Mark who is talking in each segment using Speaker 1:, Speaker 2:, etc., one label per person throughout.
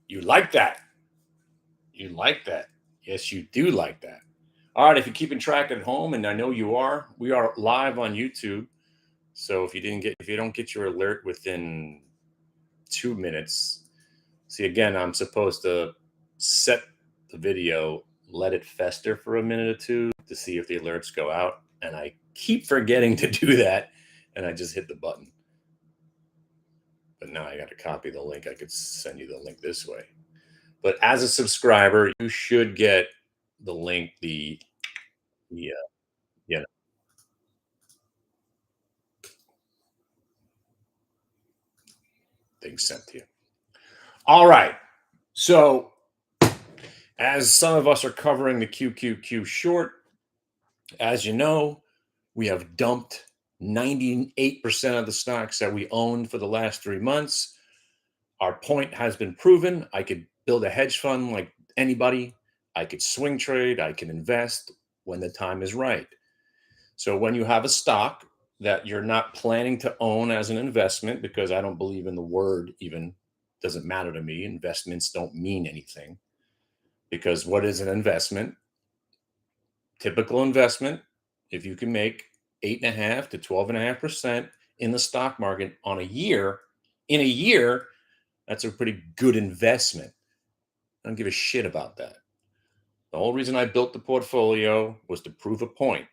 Speaker 1: You like that. You like that. Yes, you do like that. All right. If you're keeping track at home, and I know you are, we are live on YouTube. So if you don't get your alert within 2 minutes, see again, I'm supposed to set the video, let it fester for a minute or two to see if the alerts go out. And I keep forgetting to do that. And I just hit the button. But now I got to copy the link. I could send you the link this way. But as a subscriber, you should get the link, the you know, thing sent to you. All right. So as some of us are covering the QQQ short, as you know, we have dumped 98% of the stocks that we owned for the last 3 months. Our point has been proven. I could build a hedge fund like anybody. I could swing trade. I can invest when the time is right. So when you have a stock that you're not planning to own as an investment, because I don't believe in the word even, doesn't matter to me. Investments don't mean anything. Because what is an investment? Typical investment, if you can make 8.5 to 12.5% in the stock market on a year, in a year, that's a pretty good investment. I don't give a shit about that. The whole reason I built the portfolio was to prove a point.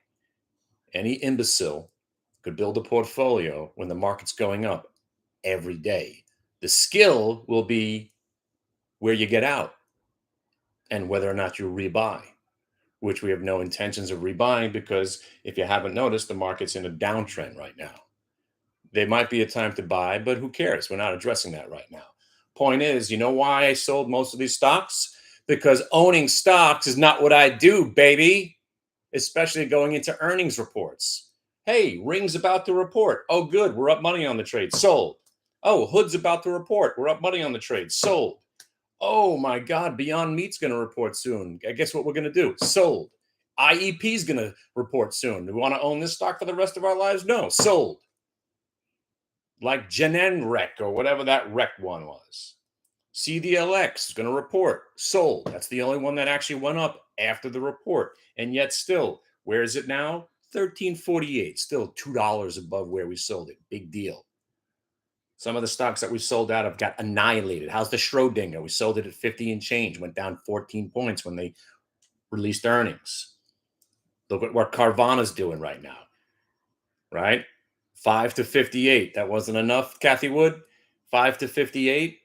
Speaker 1: Any imbecile could build a portfolio when the market's going up every day. The skill will be where you get out and whether or not you rebuy, which we have no intentions of rebuying because if you haven't noticed, the market's in a downtrend right now. There might be a time to buy, but who cares? We're not addressing that right now. Point is, you know why I sold most of these stocks? Because owning stocks is not what I do, baby, especially going into earnings reports. Hey, Ring's about to report. Oh, good. We're up money on the trade. Sold. Oh, Hood's about to report. We're up money on the trade. Sold. Oh my God, Beyond Meat's going to report soon. I guess what we're going to do? Sold. IEP's going to report soon. Do we want to own this stock for the rest of our lives? No, sold. Like Genenrec or whatever that rec one was. CDLX is going to report. Sold. That's the only one that actually went up after the report. And yet still, where is it now? 1348. Still $2 above where we sold it. Big deal. Some of the stocks that we sold out of got annihilated. How's the Schrodinger? We sold it at 50 and change. Went down 14 points when they released earnings. Look at what Carvana's doing right now. Right? 5 to 58. That wasn't enough, Kathy Wood. 5 to 58.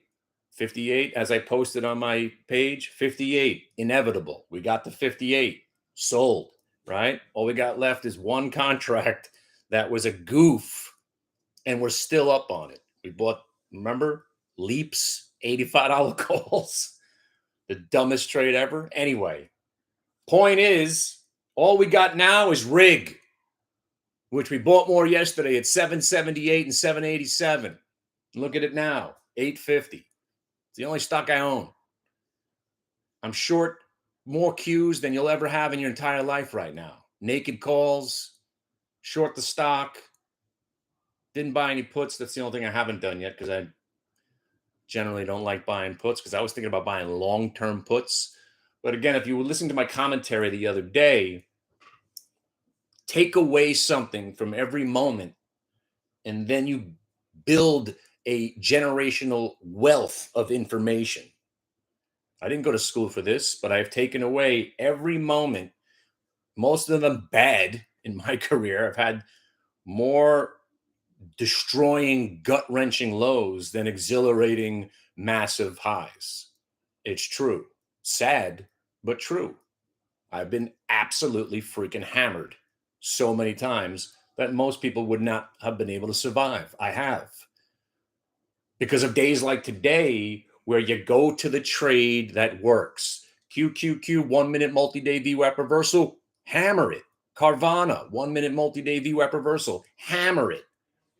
Speaker 1: 58, as I posted on my page, 58, inevitable. We got to 58, sold, right? All we got left is one contract that was a goof, and we're still up on it. We bought, remember, Leaps, $85 calls, the dumbest trade ever. Anyway, point is, all we got now is Rig, which we bought more yesterday at 778 and 787. Look at it now, 850. It's the only stock I own. I'm short more Qs than you'll ever have in your entire life right now. Naked calls, short the stock. Didn't buy any puts. That's the only thing I haven't done yet because I generally don't like buying puts because I was thinking about buying long-term puts. But again, if you were listening to my commentary the other day, take away something from every moment and then you build a generational wealth of information. I didn't go to school for this, but I've taken away every moment, most of them bad in my career. I've had more destroying, gut wrenching lows than exhilarating, massive highs. It's true. Sad, but true. I've been absolutely freaking hammered so many times that most people would not have been able to survive. I have. Because of days like today, where you go to the trade that works. QQQ, 1 minute multi-day VWAP reversal, hammer it. Carvana, 1 minute multi-day VWAP reversal, hammer it.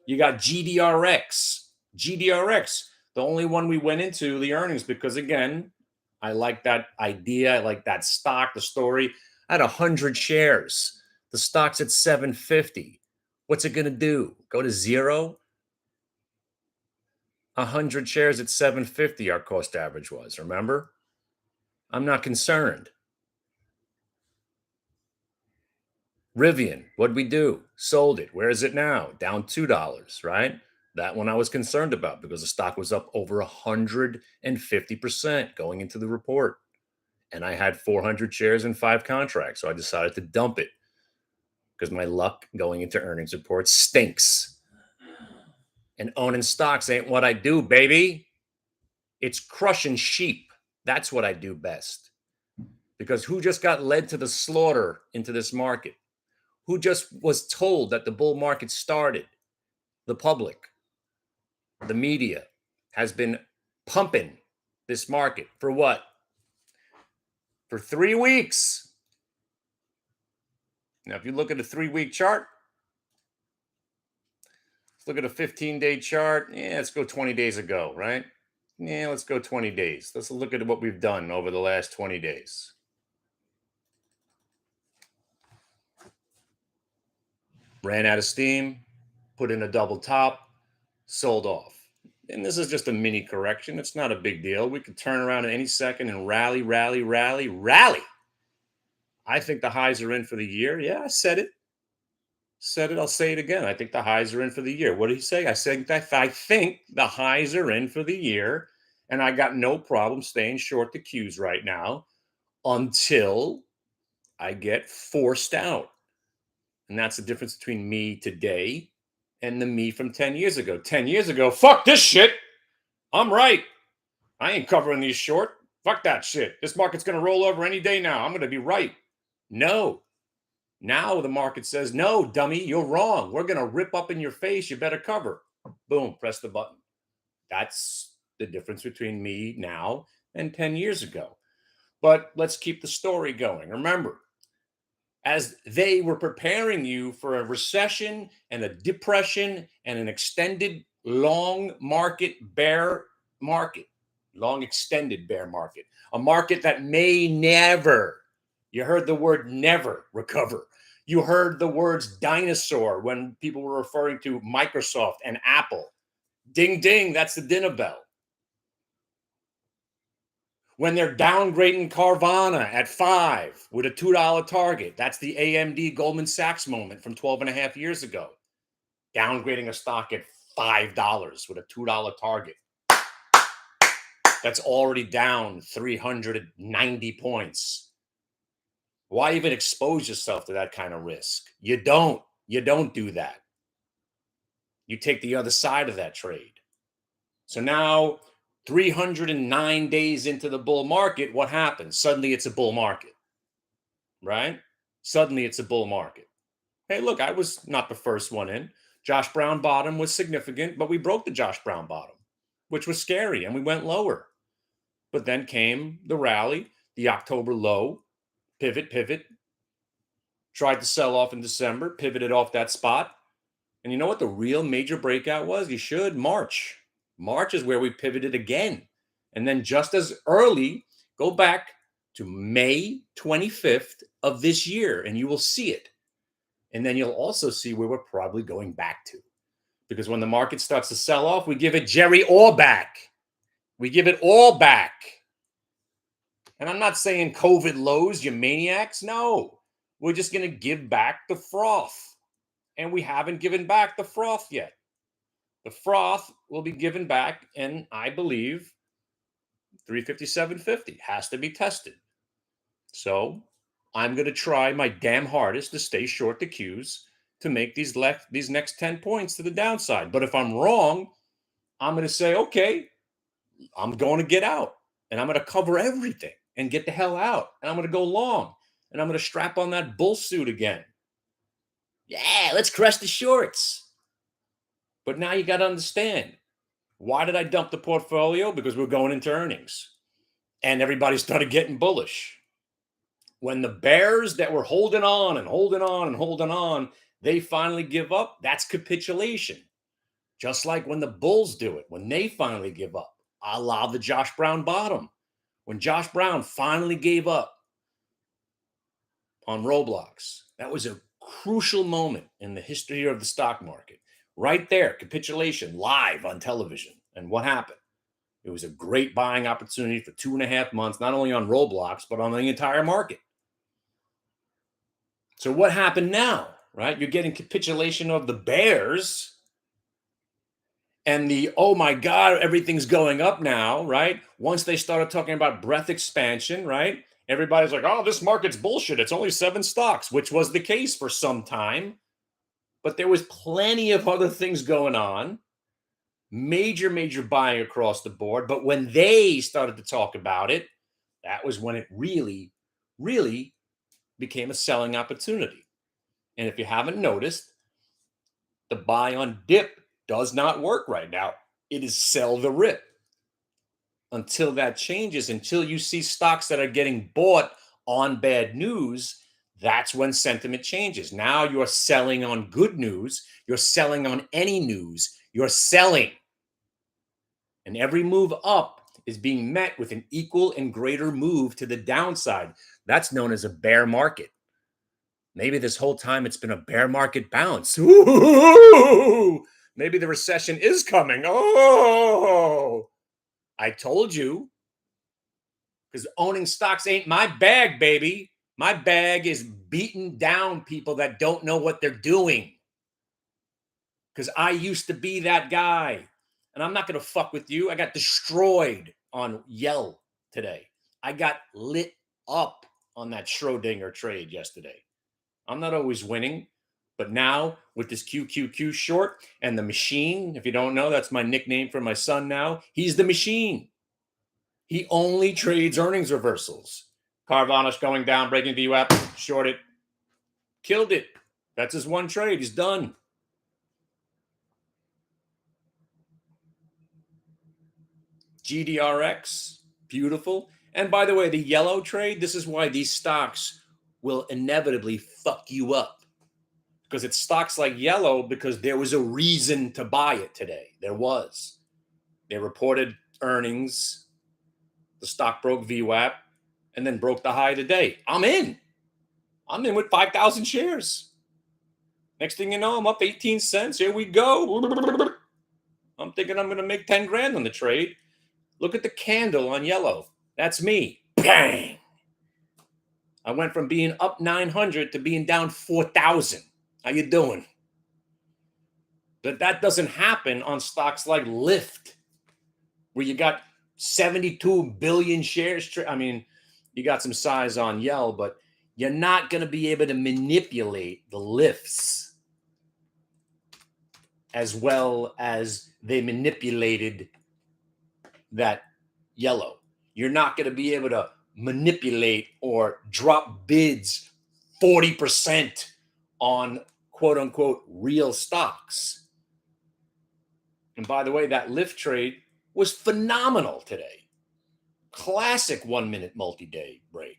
Speaker 1: You got GDRX. GDRX, the only one we went into the earnings because, again, I like that idea. I like that stock, the story. I had 100 shares. The stock's at 750. What's it going to do? Go to zero? 100 shares at 750, our cost average was. Remember? I'm not concerned. Rivian, what'd we do? Sold it. Where is it now? Down $2, right? That one I was concerned about because the stock was up over 150% going into the report. And I had 400 shares in 5 contracts. So I decided to dump it because my luck going into earnings reports stinks. And owning stocks ain't what I do, baby. It's crushing sheep. That's what I do best. Because who just got led to the slaughter into this market? Who just was told that the bull market started? The public, the media has been pumping this market for what? For 3 weeks. Now, if you look at a 3-week chart, let's look at a 15-day chart. Yeah, let's go 20 days ago, right? Yeah, let's go 20 days. Let's look at what we've done over the last 20 days. Ran out of steam, put in a double top, sold off. And this is just a mini correction. It's not a big deal. We could turn around at any second and rally, rally, rally, rally. I think the highs are in for the year. Yeah, I said it. Said it. I'll say it again. I think the highs are in for the year. What did he say? I said that I think the highs are in for the year. And I got no problem staying short the Qs right now until I get forced out. And that's the difference between me today and the me from 10 years ago. 10 years ago, fuck this shit. I'm right. I ain't covering these short. Fuck that shit. This market's going to roll over any day now. I'm going to be right. No. Now the market says, no, dummy, you're wrong. We're going to rip up in your face. You better cover. Boom, press the button. That's the difference between me now and 10 years ago. But let's keep the story going. Remember, as they were preparing you for a recession and a depression and an extended long market bear market, long extended bear market, a market that may never, you heard the word never recover. You heard the words dinosaur when people were referring to Microsoft and Apple. Ding, ding, that's the dinner bell. When they're downgrading Carvana at 5 with a $2 target, that's the AMD Goldman Sachs moment from 12 and a half years ago. Downgrading a stock at $5 with a $2 target. That's already down 390 points. Why even expose yourself to that kind of risk? You don't do that. You take the other side of that trade. So now 309 days into the bull market, what happens? Suddenly it's a bull market, right? Suddenly it's a bull market. Hey, look, I was not the first one in. Josh Brown bottom was significant, but we broke the Josh Brown bottom, which was scary, and we went lower. But then came the rally, the October low, pivot, tried to sell off in December, pivoted off that spot. And you know what the real major breakout was? You should March. March is where we pivoted again. And then just as early, go back to May 25th of this year, and you will see it. And then you'll also see where we're probably going back to. Because when the market starts to sell off, we give it Jerry all back. We give it all back. And I'm not saying COVID lows, you maniacs. No, we're just going to give back the froth. And we haven't given back the froth yet. The froth will be given back, and I believe 357.50 has to be tested. So I'm going to try my damn hardest to stay short the Qs to make these next 10 points to the downside. But if I'm wrong, I'm going to say, okay, I'm going to get out, and I'm going to cover everything and get the hell out. And I'm going to go long, and I'm going to strap on that bull suit again. Yeah, let's crush the shorts. But now you got to understand, why did I dump the portfolio? Because we're going into earnings. And everybody started getting bullish. When the bears that were holding on and holding on and holding on, they finally give up, that's capitulation. Just like when the bulls do it, when they finally give up, a la the Josh Brown bottom. When Josh Brown finally gave up on Roblox, that was a crucial moment in the history of the stock market. Right there, capitulation, live on television. And what happened? It was a great buying opportunity for 2.5 months, not only on Roblox, but on the entire market. So what happened now, right? You're getting capitulation of the bears and the, oh my God, everything's going up now, right? Once they started talking about breadth expansion, right? Everybody's like, oh, this market's bullshit. It's only 7 stocks, which was the case for some time. But there was plenty of other things going on, major buying across the board. But when they started to talk about it, that was when it really became a selling opportunity. And if you haven't noticed, the buy on dip does not work right now. It is sell the rip. Until that changes, until you see stocks that are getting bought on bad news, that's when sentiment changes. Now you're selling on good news. You're selling on any news. You're selling. And every move up is being met with an equal and greater move to the downside. That's known as a bear market. Maybe this whole time it's been a bear market bounce. Ooh, maybe the recession is coming. Oh, I told you. Because owning stocks ain't my bag, baby. My bag is beating down people that don't know what they're doing. Because I used to be that guy. And I'm not going to fuck with you. I got destroyed on Yell today. I got lit up on that Schrodinger trade yesterday. I'm not always winning. But now with this QQQ short and the machine, if you don't know, that's my nickname for my son now. He's the machine. He only trades earnings reversals. Carvana's going down, breaking VWAP, short it, killed it. That's his one trade. He's done. GDRX, beautiful. And by the way, the yellow trade, this is why these stocks will inevitably fuck you up. Because it's stocks like yellow because there was a reason to buy it today. There was. They reported earnings. The stock broke VWAP and then broke the high today. I'm in with 5,000 shares. Next thing you know, I'm up 18 cents. Here we go. I'm thinking I'm going to make 10 grand on the trade. Look at the candle on yellow. That's me. Bang. I went from being up 900 to being down 4,000. How you doing? But that doesn't happen on stocks like Lyft, where you got 72 billion shares. I mean, you got some size on Yell, but you're not going to be able to manipulate the lifts as well as they manipulated that yellow. You're not going to be able to manipulate or drop bids 40% on quote unquote real stocks. And by the way, that Lyft trade was phenomenal today. Classic 1 minute multi-day break.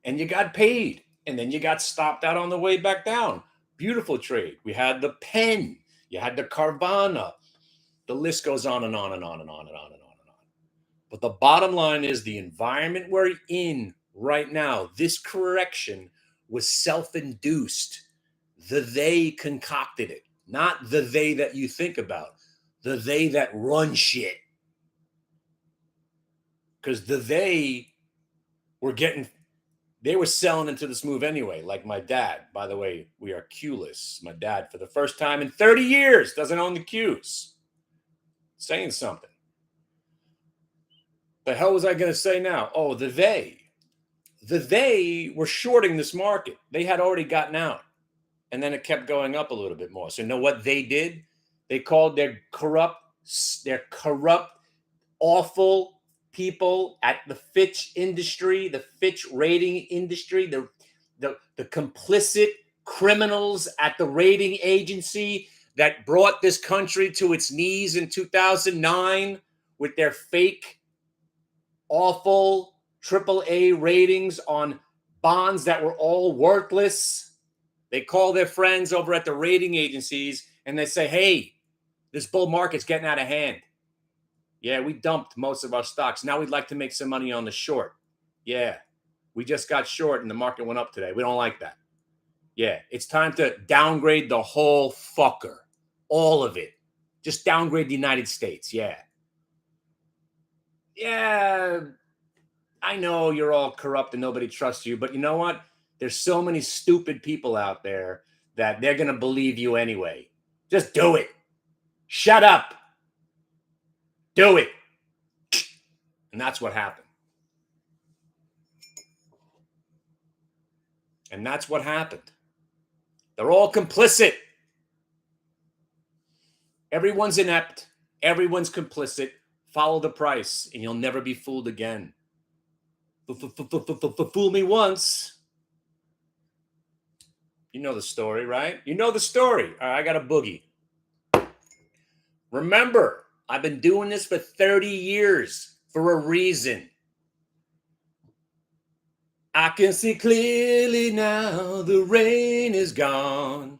Speaker 1: And you got paid. And then you got stopped out on the way back down. Beautiful trade. We had the Pen. You had the Carvana. The list goes on and on and on and on and on and on and on. But the bottom line is the environment we're in right now, this correction was self-induced. The they concocted it, not the they that you think about, the they that run shit. Because the they were selling into this move anyway, like my dad. By the way, we are Q-less. My dad, for the first time in 30 years, doesn't own the Qs. Saying something. The hell was I going to say now? Oh, the they. The they were shorting this market. They had already gotten out. And then it kept going up a little bit more. So you know what they did? They called their corrupt, awful people at the Fitch industry, the Fitch rating industry, the complicit criminals at the rating agency that brought this country to its knees in 2009 with their fake, awful AAA ratings on bonds that were all worthless. They call their friends over at the rating agencies and they say, hey, this bull market's getting out of hand. Yeah, we dumped most of our stocks. Now we'd like to make some money on the short. Yeah, we just got short and the market went up today. We don't like that. Yeah, it's time to downgrade the whole fucker. All of it. Just downgrade the United States. Yeah. yeah, I know you're all corrupt and nobody trusts you, but you know what? There's so many stupid people out there that they're going to believe you anyway. Just do it. Shut up. Do it. And that's what happened. And that's what happened. They're all complicit. Everyone's inept. Everyone's complicit. Follow the price, and you'll never be fooled again. Fool me once. You know the story, right? You know the story. All right, I got a boogie. Remember, I've been doing this for 30 years for a reason. I can see clearly now the rain is gone.